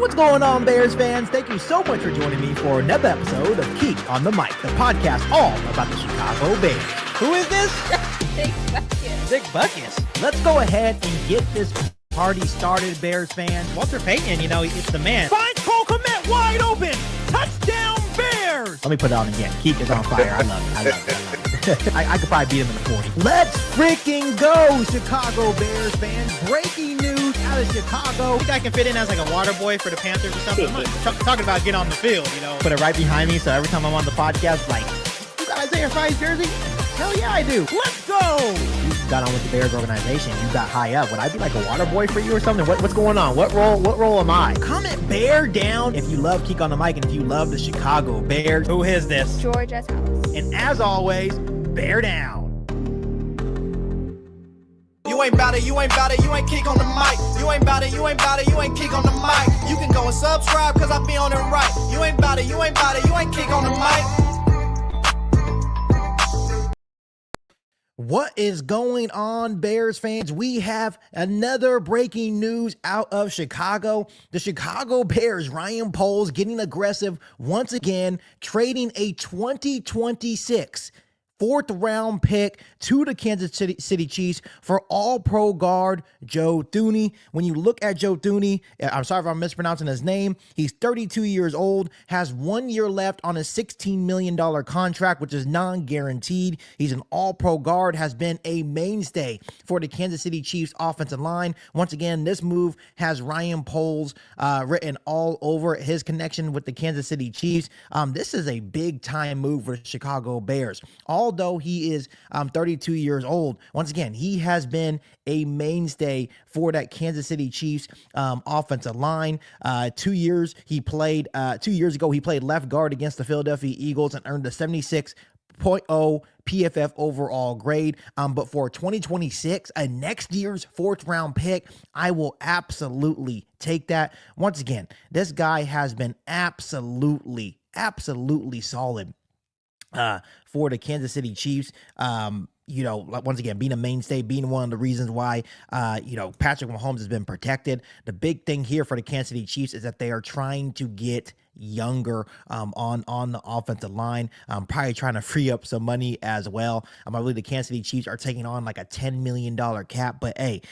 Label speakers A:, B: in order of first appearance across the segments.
A: what's going on, Bears fans? Thank you so much for joining me for another episode of Keek on the Mic, the podcast all about the Chicago Bears. Who is this?
B: Big Bucket.
A: Big Buckets. Let's go ahead and get this party started, Bears fans. Walter Payton, it's the man. Find Cole Kmet wide open. Touchdown, Bears. Let me put it on again. Keek is on fire. I love it. I could probably beat him in the 40. Let's freaking go, Chicago Bears fans. Breaking news out of Chicago.
C: I think I can fit in as like a water boy for the Panthers or something. I'm not talking about getting on the field,
A: Put it right behind me, so every time I'm on the podcast, like, you got Isaiah Fry's jersey? Hell yeah, I do. Let's go. You got on with the Bears organization. You got high up. Would I be like a water boy for you or something? What's going on? What role am I? Comment bear down if you love Keek on the Mic and if you love the Chicago Bears. Who is this?
B: Georgia's house.
A: And as always, bear down.
D: You ain't bout it, you ain't Keek on the mic. You ain't bout it, you ain't Keek on the mic. You can go and subscribe, cause I be on it right. You ain't bout it, you ain't Keek on the mic.
A: What is going on, Bears fans? We have another breaking news out of Chicago. The Chicago Bears, Ryan Poles, getting aggressive once again, trading a 2026 fourth-round pick to the Kansas City Chiefs for All-Pro guard Joe Thuney. When you look at Joe Thuney, I'm sorry if I'm mispronouncing his name, he's 32 years old, has 1 year left on a $16 million contract, which is non-guaranteed. He's an All-Pro guard, has been a mainstay for the Kansas City Chiefs offensive line. Once again, this move has Ryan Poles written all over his connection with the Kansas City Chiefs. This is a big-time move for the Chicago Bears. Although he is 32 years old, once again, he has been a mainstay for that Kansas City Chiefs offensive line. 2 years ago, he played left guard against the Philadelphia Eagles and earned a 76.0 PFF overall grade. But for 2026, a next year's fourth round pick, I will absolutely take that. Once again, this guy has been absolutely solid for the Kansas City Chiefs. Once again, being a mainstay, being one of the reasons why, Patrick Mahomes has been protected. The big thing here for the Kansas City Chiefs is that they are trying to get younger on the offensive line, probably trying to free up some money as well. I believe the Kansas City Chiefs are taking on like a $10 million cap, but hey,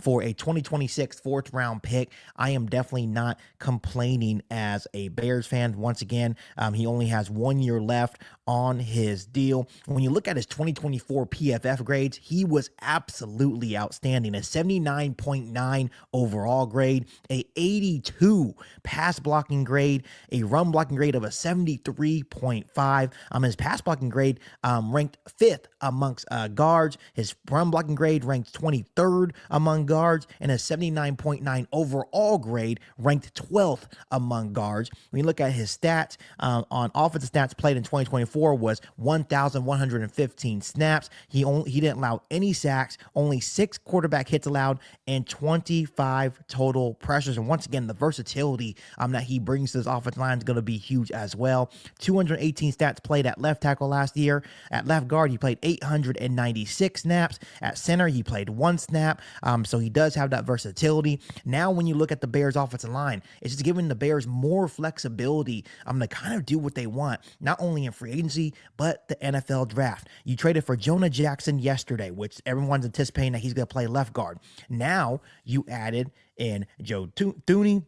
A: for a 2026 fourth round pick, I am definitely not complaining as a Bears fan. Once again, he only has 1 year left on his deal. When you look at his 2024 PFF grades, he was absolutely outstanding. A 79.9 overall grade, a 82 pass blocking grade, a run blocking grade of a 73.5. His pass blocking grade ranked 5th amongst guards. His run blocking grade ranked 23rd among guards, and a 79.9 overall grade ranked 12th among guards. When you look at his stats, on offensive stats played in 2024 was 1,115 snaps. He didn't allow any sacks, only 6 quarterback hits allowed, and 25 total pressures. And once again, the versatility that he brings to this offensive line is going to be huge as well. 218 stats played at left tackle last year. At left guard, he played 896 snaps. At center, he played 1 snap. So he does have that versatility. Now, when you look at the Bears offensive line, it's just giving the Bears more flexibility to kind of do what they want, not only in free agency, but the NFL draft. You traded for Jonah Jackson yesterday, which everyone's anticipating that he's going to play left guard. Now, you added in Joe Thuney,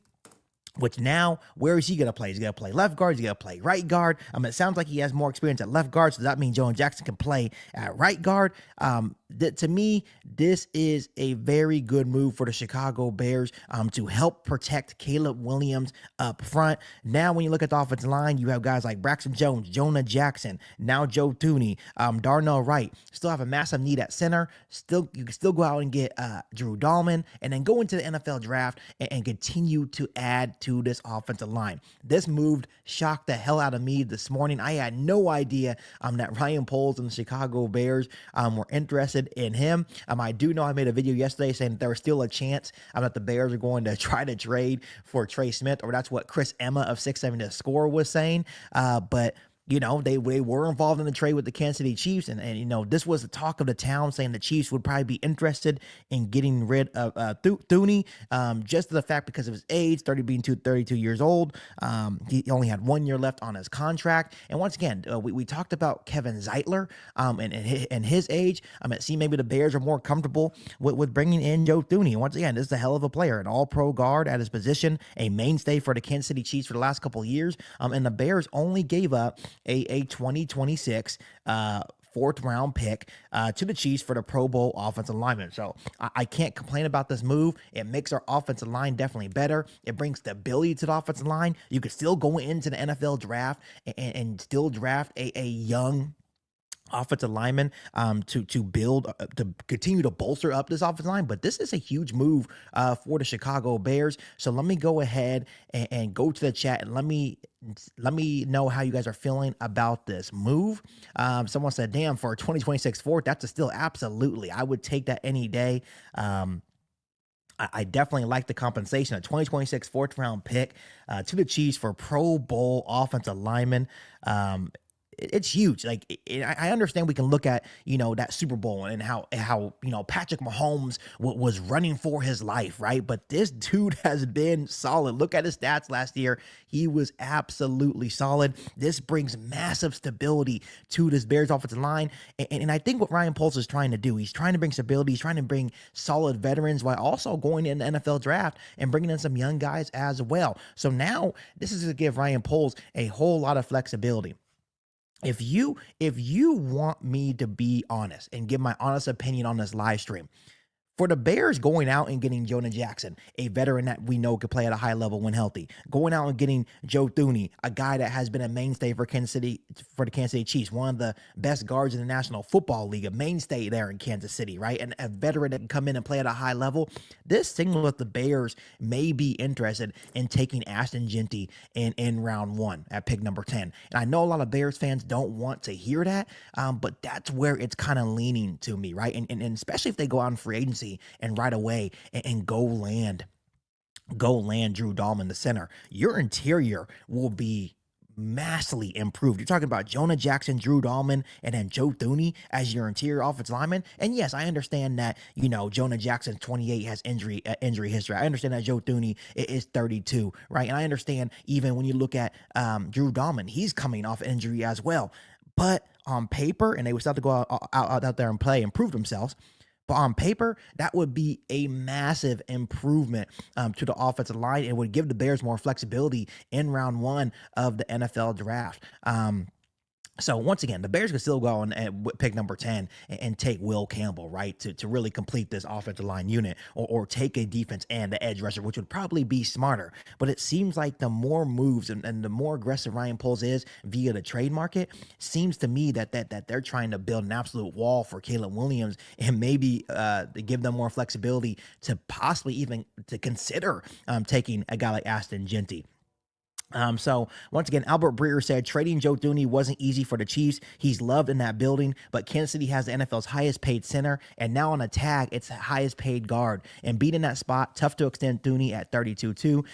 A: which now, where is he going to play? He's going to play left guard. He's going to play right guard. It sounds like he has more experience at left guard, so that means Jonah Jackson can play at right guard. To me, this is a very good move for the Chicago Bears to help protect Caleb Williams up front. Now, when you look at the offensive line, you have guys like Braxton Jones, Jonah Jackson, now Joe Thuney, Darnell Wright. Still have a massive need at center. You can still go out and get Drew Dahlman, and then go into the NFL draft and continue to add to this offensive line. This move shocked the hell out of me this morning. I had no idea that Ryan Poles and the Chicago Bears were interested in him. I do know I made a video yesterday saying that there was still a chance that the Bears are going to try to trade for Trey Smith, or that's what Chris Emma of 670 The Score was saying. But They were involved in the trade with the Kansas City Chiefs, and this was the talk of the town, saying the Chiefs would probably be interested in getting rid of Thuney, just to the fact because of his age, 32 years old. He only had 1 year left on his contract. And once again, we talked about Kevin Zeitler and his age. It seemed maybe the Bears are more comfortable with bringing in Joe Thuney. And once again, this is a hell of a player, an all-pro guard at his position, a mainstay for the Kansas City Chiefs for the last couple of years. And the Bears only gave up a 2026 fourth round pick to the Chiefs for the Pro Bowl offensive lineman. So I can't complain about this move. It makes our offensive line definitely better. It brings stability to the offensive line. You could still go into the NFL draft and still draft a young offensive lineman to build to continue to bolster up this offensive line. But this is a huge move for the Chicago Bears. So let me go ahead and go to the chat and let me know how you guys are feeling about this move. Someone said, damn, for a 2026 fourth, that's a still absolutely. I would take that any day. I definitely like the compensation. A 2026 fourth round pick to the Chiefs for Pro Bowl offensive lineman. It's huge. Like, I understand we can look at, that Super Bowl and how Patrick Mahomes was running for his life, right? But this dude has been solid. Look at his stats last year. He was absolutely solid. This brings massive stability to this Bears offensive line. And I think what Ryan Poles is trying to do, he's trying to bring stability. He's trying to bring solid veterans while also going in the NFL draft and bringing in some young guys as well. So now this is to give Ryan Poles a whole lot of flexibility. If you want me to be honest and give my honest opinion on this live stream, for the Bears going out and getting Jonah Jackson, a veteran that we know could play at a high level when healthy, going out and getting Joe Thuney, a guy that has been a mainstay for the Kansas City Chiefs, one of the best guards in the National Football League, a mainstay there in Kansas City, right? And a veteran that can come in and play at a high level. This signals that the Bears may be interested in taking Ashton Jeanty in round 1 at pick number 10. And I know a lot of Bears fans don't want to hear that, but that's where it's kind of leaning to me, right? And especially if they go out in free agency and right away and go land Drew Dahlman, the center, your interior will be massively improved. You're talking about Jonah Jackson, Drew Dahlman, and then Joe Thuney as your interior offensive lineman. And yes, I understand that, Jonah Jackson, 28, has injury history. I understand that Joe Thuney is 32, right? And I understand even when you look at Drew Dahlman, he's coming off injury as well. But on paper, and they would still have to go out there and play and prove themselves. But on paper, that would be a massive improvement to the offensive line. It would give the Bears more flexibility in round 1 of the NFL draft. So once again, the Bears could still go on and pick number 10 and take Will Campbell, right, to really complete this offensive line unit, or take a defense and the edge rusher, which would probably be smarter. But it seems like the more moves and the more aggressive Ryan Poles is via the trade market, seems to me that they're trying to build an absolute wall for Caleb Williams and maybe to give them more flexibility to possibly even to consider taking a guy like Ashton Jeanty. So once again, Albert Breer said trading Joe Thuney wasn't easy for the Chiefs. He's loved in that building, but Kansas City has the NFL's highest paid center, and now on a tag, it's the highest paid guard. And beating that spot, tough to extend Thuney at 32-2.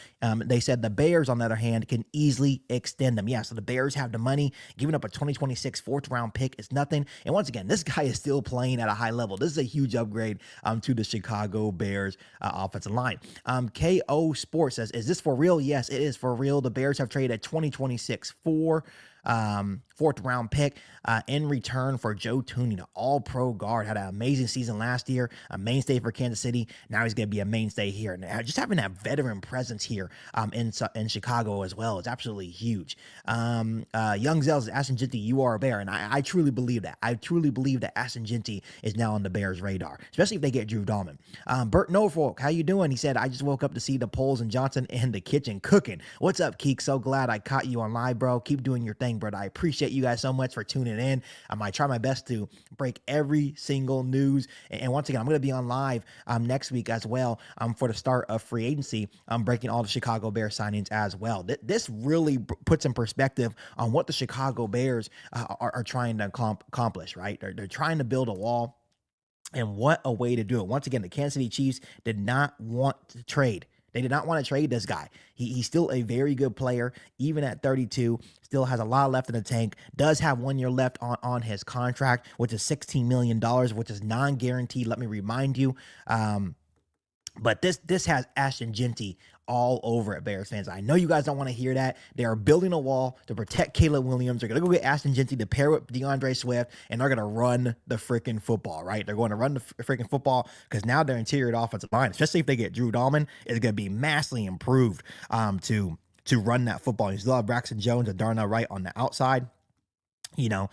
A: They said the Bears, on the other hand, can easily extend them. Yeah, so the Bears have the money. Giving up a 2026 fourth round pick is nothing. And once again, this guy is still playing at a high level. This is a huge upgrade to the Chicago Bears offensive line. KO Sports says, is this for real? Yes, it is for real. The Bears have traded a 2026 fourth round pick in return for Joe Thuney, the all-pro guard. Had an amazing season last year, a mainstay for Kansas City. Now he's going to be a mainstay here. And just having that veteran presence here in Chicago as well is absolutely huge. Young Zell, Ashton Jeanty, you are a Bear. And I truly believe that. I truly believe that Ashton Jeanty is now on the Bears' radar, especially if they get Drew Dahlman. Bert Norfolk, how you doing? He said, I just woke up to see the Poles and Johnson in the kitchen cooking. What's up, Keek? So glad I caught you on live, bro. Keep doing your thing, bro. I appreciate you guys so much for tuning in. I try my best to break every single news. And once again, I'm going to be on live next week as well for the start of free agency. I'm breaking all the Chicago Bears signings as well. This really puts in perspective on what the Chicago Bears are trying to accomplish, right? They're trying to build a wall, and what a way to do it. Once again, the Kansas City Chiefs did not want to trade They did not want to trade this guy. He's still a very good player, even at 32, still has a lot left in the tank, does have 1 year left on his contract, which is $16 million, which is non-guaranteed. Let me remind you. But this has Ashton Genty all over it, Bears fans. I know you guys don't want to hear that. They are building a wall to protect Caleb Williams. They're going to go get Ashton Genty to pair with DeAndre Swift, and they're going to run the freaking football, right? They're going to run the freaking football because now their interior offensive line, especially if they get Drew Dahlman, is going to be massively improved to run that football. You still have Braxton Jones and Darnell Wright on the outside. You know,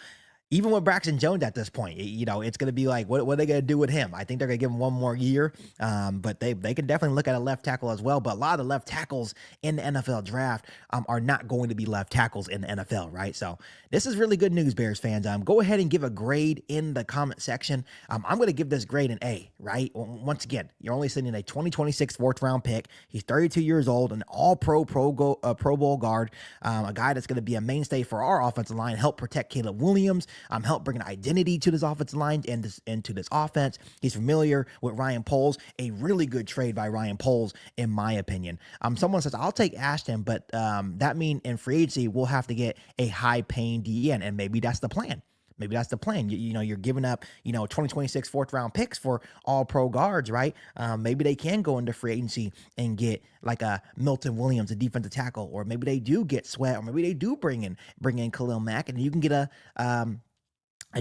A: even with Braxton Jones at this point, you know, it's going to be like, what are they going to do with him? I think they're going to give him 1 more year, but they can definitely look at a left tackle as well. But a lot of the left tackles in the NFL draft are not going to be left tackles in the NFL, right? So this is really good news, Bears fans. Go ahead and give a grade in the comment section. I'm going to give this grade an A, right? Once again, you're only sending a 2026 4th-round pick. He's 32 years old, an all-pro Pro Bowl guard, a guy that's going to be a mainstay for our offensive line, help protect Caleb Williams, help bring an identity to this offensive line and to this offense. He's familiar with Ryan Poles, a really good trade by Ryan Poles, in my opinion. Someone says, I'll take Ashton, but that means in free agency, we'll have to get a high-paying DN, and maybe that's the plan. Maybe that's the plan. You know, you're giving up, 2026 4th-round picks for all-pro guards, right? Maybe they can go into free agency and get like a Milton Williams, a defensive tackle, or maybe they do get Sweat, or maybe they do bring in Khalil Mack, and you can get a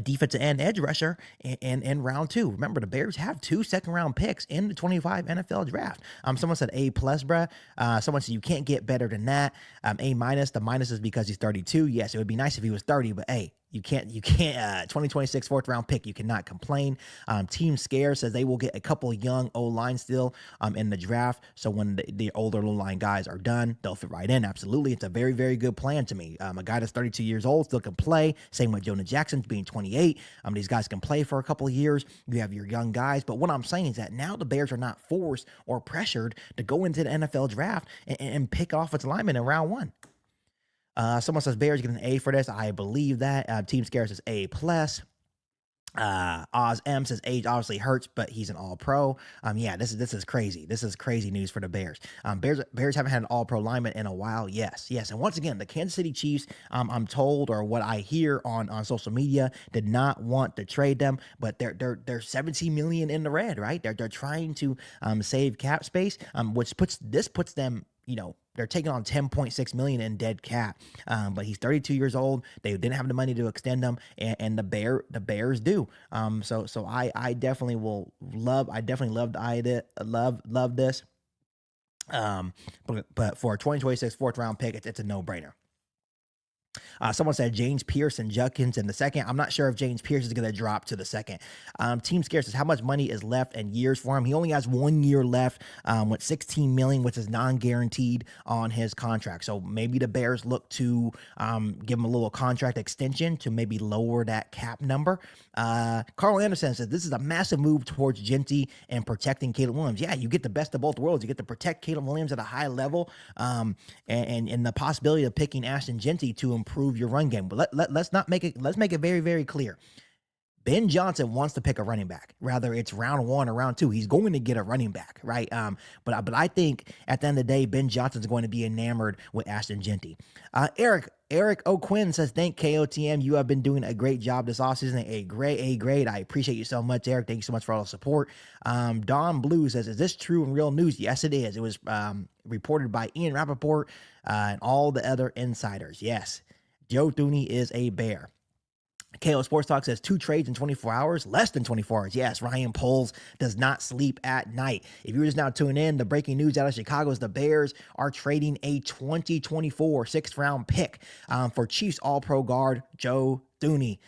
A: defensive end edge rusher in round 2. Remember, the Bears have 2 second-round picks in the 25 NFL draft. Someone said A+, bruh. Someone said you can't get better than that. A-. The minus is because he's 32. Yes, it would be nice if he was 30, but hey, you can't 2026 4th-round pick. You cannot complain. Team Scare says they will get a couple young O-line still in the draft. So when the older O-line guys are done, they'll fit right in. Absolutely. It's a very, very good plan to me. A guy that's 32 years old still can play. Same with Jonah Jackson's being 28. These guys can play for a couple of years. You have your young guys. But what I'm saying is that now the Bears are not forced or pressured to go into the NFL draft and pick offensive linemen in round 1. Someone says Bears get an A for this. I believe that. Team Scare says A+. Oz M says age obviously hurts, but he's an all-pro. Yeah, this is crazy. This is crazy news for the Bears. Bears haven't had an all-pro lineman in a while. Yes. And once again, the Kansas City Chiefs, I'm told, or what I hear on social media, did not want to trade them, but they're $17 million in the red, right? They're trying to save cap space, which puts them, they're taking on $10.6 million in dead cap. But he's 32 years old. They didn't have the money to extend him, and the Bears do. So I definitely will love. I definitely love this. But for a 2026 4th-round pick, it's a no-brainer. Someone said James Pierce and Judkins in the second. I'm not sure if James Pierce is going to drop to the second. Team Scare says how much money is left and years for him. He only has 1 year left with $16 million, which is non-guaranteed on his contract. So maybe the Bears look to give him a little contract extension to maybe lower that cap number. Carl Anderson says this is a massive move towards Genty and protecting Caleb Williams. Yeah, you get the best of both worlds. You get to protect Caleb Williams at a high level, and the possibility of picking Ashton Genty to improve your run game. But let's make it very, very clear. Ben Johnson wants to pick a running back, whether it's round 1 or round 2. He's going to get a running back, right? But I think at the end of the day, Ben Johnson's going to be enamored with Ashton Genty. Eric O'Quinn says, thank KOTM. You have been doing a great job this offseason. A grade. I appreciate you so much, Eric. Thank you so much for all the support. Don Blue says, is this true and real news? Yes, it is. It was reported by Ian Rappaport and all the other insiders. Yes, Joe Thuney is a Bear. KO Sports Talk says 2 trades in 24 hours, less than 24 hours. Yes, Ryan Poles does not sleep at night. If you're just now tuning in, the breaking news out of Chicago is the Bears are trading a 2024 6th-round pick for Chiefs All-Pro guard Joe Thuney.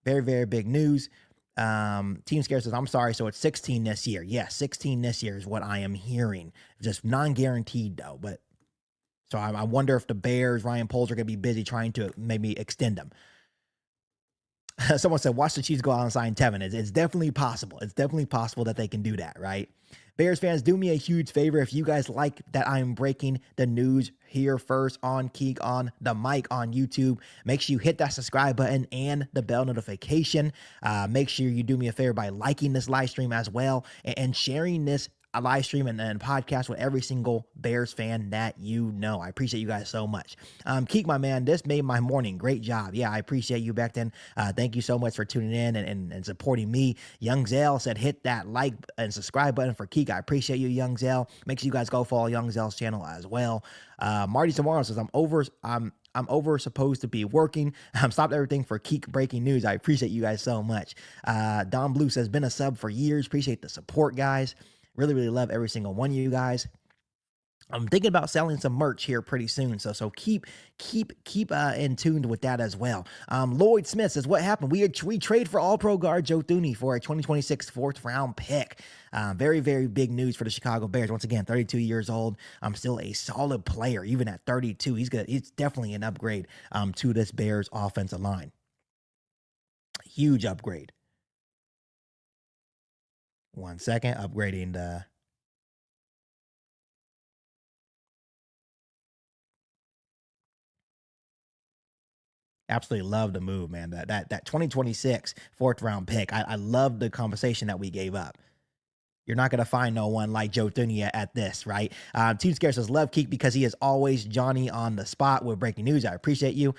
A: Very, very big news. Team Scare says, I'm sorry, so it's 16 this year. Yes, 16 this year is what I am hearing. Just non-guaranteed, though. But so I wonder if the Bears, Ryan Poles, are going to be busy trying to maybe extend them. Someone said, watch the Chiefs go out and sign Tevin. It's definitely possible. It's definitely possible that they can do that, right? Bears fans, do me a huge favor. If you guys like that I'm breaking the news here first on Keek on the Mic on YouTube, make sure you hit that subscribe button and the bell notification. Make sure you do me a favor by liking this live stream as well and sharing this a live stream and podcast with every single Bears fan that you know. I appreciate you guys so much. Keek, my man, this made my morning. Great job. Yeah, I appreciate you back then. Thank you so much for tuning in and supporting me. Young Zell said hit that like and subscribe button for Keek. I appreciate you, Young Zell. Make sure you guys go follow Young Zell's channel as well. Marty Tomorrow says I'm over supposed to be working. Stopped everything for Keek breaking news. I appreciate you guys so much. Don Blue says been a sub for years. Appreciate the support, guys. Really, really love every single one of you guys. I'm thinking about selling some merch here pretty soon, so keep in tuned with that as well. Lloyd Smith says, what happened? We trade for All-Pro guard Joe Thuney for a 2026 fourth round pick. Very, very big news for the Chicago Bears. Once again, 32 years old. Still a solid player, even at 32. He's good. He's definitely an upgrade to this Bears offensive line. Huge upgrade. 1 second, upgrading the. Absolutely love the move, man. That 2026 fourth round pick. I love the conversation that we gave up. You're not going to find no one like Joe Thuney at this, right? Team Scare says, love Keek because he is always Johnny on the spot with breaking news. I appreciate you.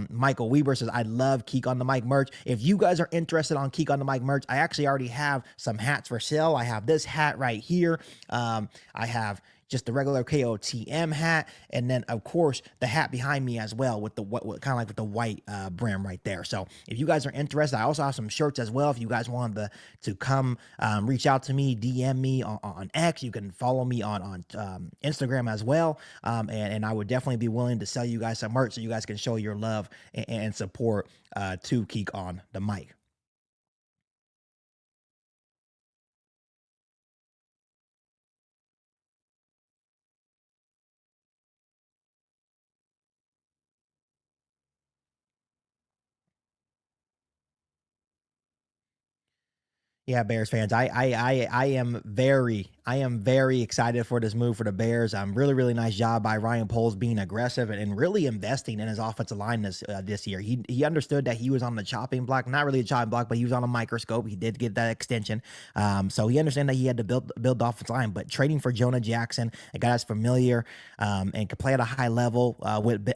A: Michael Weber says, I love Keek on the mic merch. If you guys are interested on Keek on the mic merch, I actually already have some hats for sale. I have this hat right here. I have just the regular KOTM hat, and then of course the hat behind me as well with the kind of like with the white brim right there. So if you guys are interested, I also have some shirts as well. If you guys wanted to come reach out to me, DM me on X, you can follow me on Instagram as well, and I would definitely be willing to sell you guys some merch so you guys can show your love and support to Keek on the mic. Yeah, Bears fans, I am very excited for this move for the Bears. Really, really nice job by Ryan Poles being aggressive and really investing in his offensive line this year. He understood that he was on the chopping block, not really a chopping block, but he was on a microscope. He did get that extension, so he understood that he had to build the offensive line. But trading for Jonah Jackson, a guy that's familiar and can play at a high level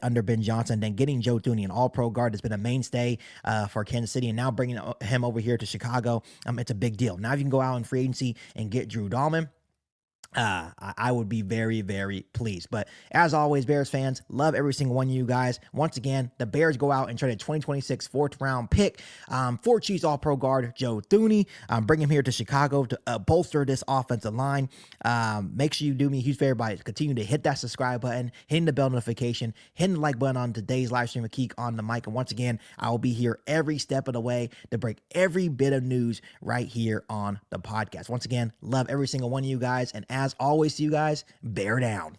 A: under Ben Johnson, then getting Joe Thuney, an All-Pro guard, has been a mainstay for Kansas City, and now bringing him over here to Chicago, it's a big deal. Now you can go out in free agency and get Drew Dahlman. I would be very, very pleased. But as always, Bears fans, love every single one of you guys. Once again, the Bears go out and trade a 2026 fourth round pick for Chiefs All-Pro guard Joe Thuney. Bring him here to Chicago to bolster this offensive line. Make sure you do me a huge favor by continuing to hit that subscribe button, hitting the bell notification, hitting the like button on today's live stream with Keek on the mic. And once again, I will be here every step of the way to break every bit of news right here on the podcast. Once again, love every single one of you guys. And as always, to you guys, bear down.